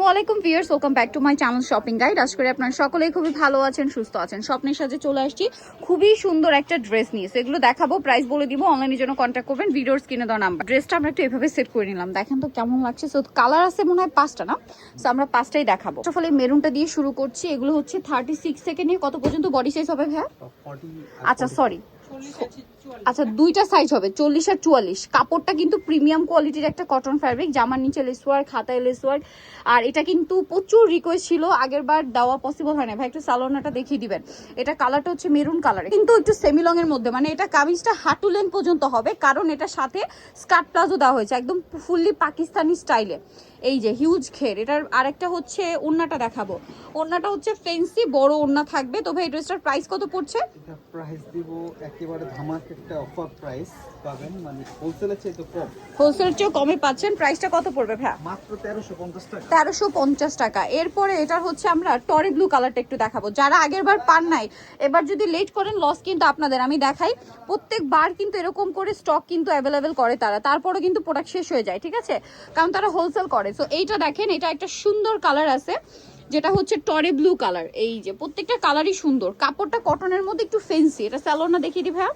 আসসালামু আলাইকুম viewers, welcome back to my channel shopping guide. আশা করি আপনারা সকলেই খুবই ভালো আছেন, সুস্থ আছেন। স্বপ্নের সাথে চলে আসছি খুবই সুন্দর একটা ড্রেস নিয়ে। এগুলো দেখাবো, প্রাইস বলে দিব, অনলাইনের জন্য কন্ট্যাক্ট করবেন ভিডিওর স্ক্রিনে দেওয়া নাম্বার। ড্রেসটা আমরা একটু এভাবে সেট করে নিলাম, দেখেন তো কেমন লাগছে। সো কালার আছে মনে হয় 5টা না, সো আমরা 5টাই দেখাবো। ফলে মেরুনটা দিয়ে শুরু করছি। এগুলো হচ্ছে 36 থেকে নিয়ে কত পর্যন্ত বডি সাইজ হবে ভাইয়া? আচ্ছা সরি, আচ্ছা দুইটা সাইজ হবে, 40 আর 44। কাপড়টা কিন্তু প্রিমিয়াম কোয়ালিটির একটা কটন ফ্যাব্রিক, জামার নিচে লেস ওয়ার্ক, হাতায় লেস ওয়ার্ক। আর এটা কিন্তু প্রচুর রিকোয়েস্ট ছিল, আগের বার দেওয়া পসিবল হয় না। ভাই একটু সালোয়ারটা দেখিয়ে দিবেন। এটা কালারটা হচ্ছে মেরুন কালার, কিন্তু একটু সেমি লং এর মধ্যে, মানে এটা কামিজটা হাঁটু লেন্থ পর্যন্ত হবে, কারণ এটার সাথে স্কার্ট প্লাজো দেওয়া হয়েছে একদম ফুললি পাকিস্তানি স্টাইলে। এই যে হিউজ ঘের। এটার আরেকটা হচ্ছে ওড়নাটা দেখাবো। ওড়নাটা হচ্ছে ফেন্সি বড় ওড়না থাকবে। তো ভাই ড্রেসটার প্রাইস কত পড়ছে? এটা প্রাইস দিব একেবারে ধামাকা একটা অফার প্রাইস পাবেন, মানে হোলসেলের চেয়ে তো কম। হোলসেলের চেয়ে কমে পাচ্ছেন। প্রাইসটা কত পড়বে ভাই? মাত্র 1350 টাকা। 1350 টাকা। এরপরে এটার হচ্ছে আমরা টরি ব্লু কালারটা একটু দেখাবো। যারা আগের বার পান নাই, এবার যদি লেট করেন লস কিন্তু আপনাদের। আমি দেখাই, প্রত্যেকবার কিন্তু এরকম করে স্টক কিন্তু অ্যাভেলেবেল করে তারা, তারপরে কিন্তু প্রোডাক্ট শেষ হয়ে যায়, ঠিক আছে, কারণ তারা হোলসেল করে। সো এইটা দেখেন, এটা একটা সুন্দর কালার আছে যেটা হচ্ছে টরে ব্লু কালার। এই যে প্রত্যেকটা কালারই সুন্দর, কাপড়টা কটনের মধ্যে একটু ফেন্সি। এটা সালোয়ারটা দেখিয়ে দিই ভাইয়া।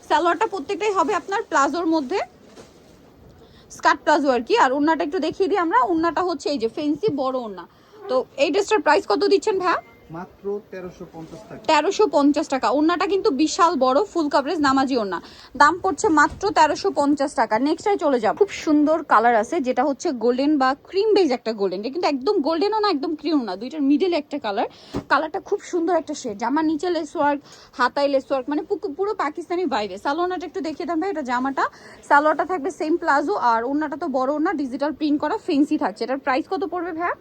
সালোয়ারটা প্রত্যেকটাই হবে আপনার প্লাজোর মধ্যে, স্কার্ট প্লাজো আর কি। আর ওড়নাটা একটু দেখিয়ে দিই আমরা। ওড়নাটা হচ্ছে এই যে ফেন্সি বড় ওড়না। তো এই ড্রেসটার প্রাইস কত দিচ্ছেন ভাইয়া? মাত্র 1350 টাকা। 1350 টাকা। ওড়নাটা কিন্তু বিশাল বড় ফুল কভারেজ নামাজি ওড়না, দাম পড়ছে মাত্র 1350 টাকা। নেক্সটটাই চলে যাব। খুব সুন্দর কালার আছে যেটা হচ্ছে গোল্ডেন বা ক্রিম বেজ একটা গোল্ডেন। এটা কিন্তু একদম গোল্ডেনও না একদম ক্রিমও না, দুইটার মিডলে একটা কালার। কালারটা খুব সুন্দর একটা শেড। জামার নিচে লেস ওয়ার্ক, হাতায় লেস ওয়ার্ক, মানে পুরো পাকিস্তানি ভাইবে। সালোয়ারটা একটু দেখিয়ে দেন ভাই। এটা জামাটা, সালোয়ারটা থাকবে সেম প্লাজো, আর ওড়নাটা তো বড় ওড়না, ডিজিটাল প্রিন্ট করা ফেন্সি থাকছে। এটার প্রাইস কত পড়বে ভাইয়া?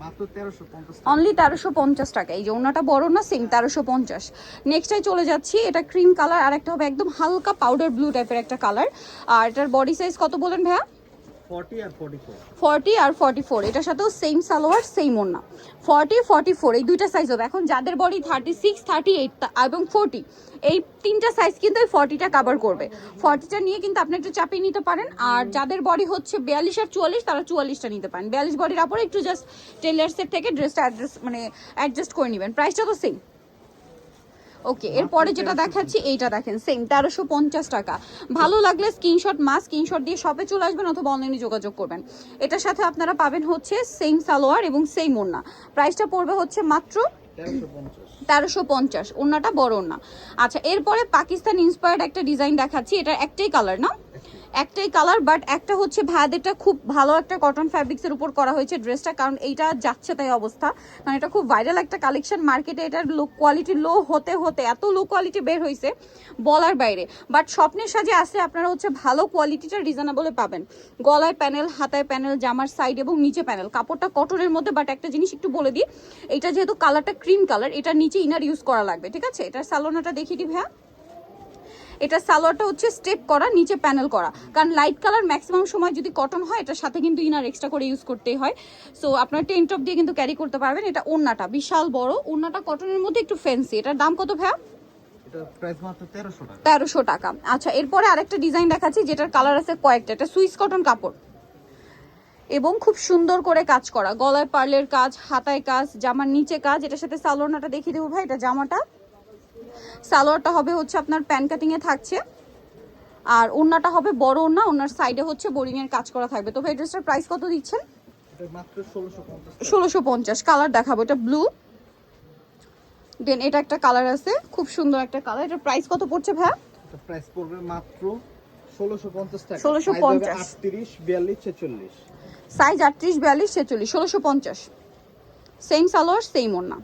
মাত্র 1350 টাকা। অনলি 1350 টাকা। এই যে ওনাটা বড় না, সেম 1350। নেক্সটটাই চলে যাচ্ছি। এটা ক্রিম কালার, আর একটা হবে একদম হালকা পাউডার ব্লু টাইপের একটা কালার। আর এটার বডি সাইজ কত বলেন ভাইয়া? 40 আর 44। 40 আর 44। এটার সাথেও সেম সালোয়ার সেম ওড়না। 40 44 এই দুইটা সাইজ হবে। এখন যাদের বডি 36 38 এবং 40, এই তিনটা সাইজ কিন্তু এই 40টা কভার করবে। 40টা নিয়ে কিন্তু আপনি একটু চাপিয়ে নিতে পারেন। আর যাদের বডি হচ্ছে 42 আর 44, তারা 44টা নিতে পারেন। 42 বডির আপরে একটু জাস্ট টেলার্সের থেকে ড্রেসটা অ্যাডজাস্ট করে নেবেন। প্রাইসটা তো সেম। ওকে, এরপরে যেটা দেখাচ্ছি এইটা দেখেন, সেম 1350 টাকা। ভালো লাগলে স্ক্রিনশট দিয়ে শপে চলে আসবেন অথবা অনলাইনে যোগাযোগ করবেন। এটার সাথে আপনারা পাবেন হচ্ছে সেম সালোয়ার এবং সেম ওড়না। প্রাইসটা পড়বে হচ্ছে মাত্র 1350। ওড়নাটা বড় ওড়না। আচ্ছা, এরপরে পাকিস্তান ইন্সপায়ার্ড একটা ডিজাইন দেখাচ্ছি। এটার একটাই কালার না, একটাই কালার, বাট একটা হচ্ছে ভাইয়াদেরটা খুব ভালো একটা কটন ফ্যাব্রিক্সের উপর করা হয়েছে ড্রেসটা, কারণ এইটা যাচ্ছে তাই অবস্থা, কারণ এটা খুব ভাইরাল একটা কালেকশন মার্কেটে। এটার কোয়ালিটি লো হতে এত লো কোয়ালিটি বের হয়েছে বলার বাইরে। বাট স্বপ্নের সাজে আসে আপনারা হচ্ছে ভালো কোয়ালিটিটা রিজনেবলে পাবেন। গলায় প্যানেল, হাতায় প্যানেল, জামার সাইড এবং নিচে প্যানেল। কাপড়টা কটনের মধ্যে, বাট একটা জিনিস একটু বলে দিই, এটা যেহেতু কালারটা ক্রিম কালার, এটা নিচে ইনার ইউজ করা লাগবে, ঠিক আছে। এটার সালোনাটা দেখিয়ে দিই ভাইয়া। এটা সালোয়ারটা হচ্ছে স্টেপ করা, নিচে প্যানেল করা, কারণ লাইট কালার ম্যাক্সিমাম সময় যদি কটন হয় এটার সাথে কিন্তু ইনার এক্সট্রা করে ইউজ করতেই হয়। সো আপনার টেন টপ দিয়ে কিন্তু ক্যারি করতে পারবেন। এটা ওড়নাটা বিশাল বড়, ওড়নাটা কটনের মধ্যে একটু ফ্যান্সি। এটার দাম কত ভাইয়া? এটা প্রাইস মাত্র 1300 টাকা। 1300 টাকা। আচ্ছা, এরপরে আরেকটা ডিজাইন দেখাচ্ছি যেটার কালার আছে কয়েকটা। এটা সুইস কটন কাপড় এবং খুব সুন্দর করে কাজ করা, গলায় পার্লের কাজ, হাতায় কাজ, জামার নিচে কাজ। এটার সাথে সালোয়ারটা দেখিয়ে দেবো ভাই। এটা জামাটা, সালোয়ারটা হবে হচ্ছে আপনার প্যান কাটিং এ থাকছে, আর ওড়নাটা হবে বড় ওড়না, ওড়নার সাইডে হচ্ছে বোরিং এর কাজ করা থাকবে। তো ভাই ড্রেসটার প্রাইস কত দিচ্ছেন? এটা মাত্র 1650। 1650। কালার দেখাবো, এটা ব্লু, দেন এটা একটা কালার আছে খুব সুন্দর একটা কালার। এটার প্রাইস কত পড়ছে ভাইয়া? এটা প্রাইস পড়বে মাত্র 1650 টাকা। 1650। 38 42 46। সাইজ 38 42 46, 1650। সেম সালোয়ার সেম ওড়না।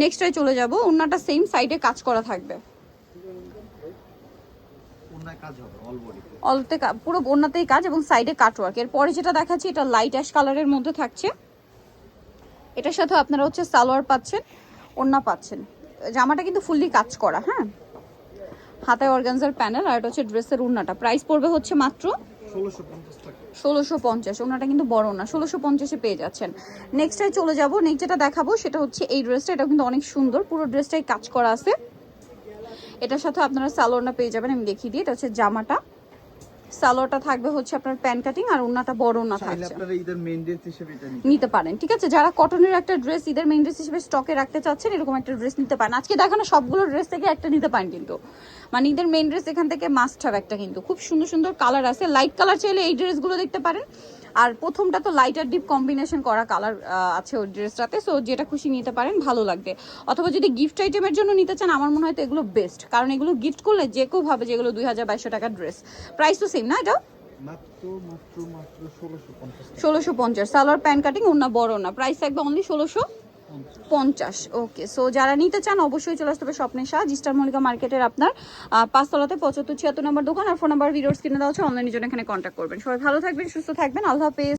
নেক্সটটাই চলে যাব। ওড়নাটা সেম সাইডে কাজ করা থাকবে, ওনায় কাজ হবে অল বডি। অলতে পুরো ওড়নাতেই কাজ এবং সাইডে কাটওয়ার্ক। এরপরে যেটা দেখাচ্ছি এটা লাইট অ্যাশ কালারের মধ্যে থাকছে। এটার সাথে আপনারা হচ্ছে সালোয়ার পাচ্ছেন, ওড়না পাচ্ছেন। জামাটা কিন্তু ফুললি কাজ করা, হ্যাঁ, হাতায় অর্গানজার প্যানেল। আর এটা হচ্ছে ড্রেসের ওড়নাটা। প্রাইস পড়বে হচ্ছে মাত্র 1650 টাকা। 1650। ওনাটা কিন্তু বড় না, 1650-এ পেয়ে যাচ্ছেন। নেক্সটটাই চলে যাব। নেক্সট যেটা দেখাবো সেটা হচ্ছে এই ড্রেসটা। এটা কিন্তু অনেক সুন্দর, পুরো ড্রেসটাই কাজ করা আছে। এটার সাথে আপনারা সালোয়ারটা পেয়ে যাবেন, আমি দেখিয়ে দিই। এটা হচ্ছে জামাটা, সালোয়ারটা থাকবে হচ্ছে আপনার প্যান কাটিং আর ওন্নাটা বড় ওন্না চাইলে থাকছে, আপনারা ঈদের মেইন ড্রেস হিসেবে এটা নিতে পারেন। ঠিক আছে, যারা কটনের একটা ড্রেস ঈদের মেইন ড্রেস হিসেবে স্টকে রাখতে চাচ্ছেন এরকম একটা ড্রেস নিতে পারেন। আজকে দেখানো সবগুলো ড্রেস থেকে একটা নিতে পারেন, কিন্তু মানে ঈদের মেইন ড্রেস এখান থেকে মাস্ট হ্যাভ একটা, কিন্তু খুব সুন্দর সুন্দর কালার আছে। লাইট কালার চাইলে এই ড্রেসগুলো দেখতে পারেন, আর প্রথমটা তো লাইট আর ডিপ কম্বিনেশন করা কালার আছে ওই ড্রেসটাতে, সো যেটা খুশি নিতে পারেন, ভালো লাগবে। অথবা যদি গিফট আইটেমের জন্য নিতে চান আমার মনে হয় তো এগুলো বেস্ট, কারণ এগুলো গিফট করলে যে কেউ ভাবে যেগুলো 2200 টাকার ড্রেস। প্রাইস তো সেম না, এটা মাত্র 1650 1650। সালোয়ার প্যান্ট কাটিং ওন্না বড় না, প্রাইস থাকবে অনলি 1650। ওকে, সো যারা নিতে চান অবশ্যই চলে আসতে হবে স্বপ্নের সাজ, ইস্টার মল্লিকা মার্কেটের আপনার 5 তলাতে 7576 নম্বর দোকান। আর ফোন নাম্বার ভিডিওস কিনে দেওয়া হচ্ছে, অনলাইনের জন্য এখানে কন্ট্যাক্ট করবেন। সবাই ভালো থাকবেন, সুস্থ থাকবেন, আল্লাহ হাফেজ।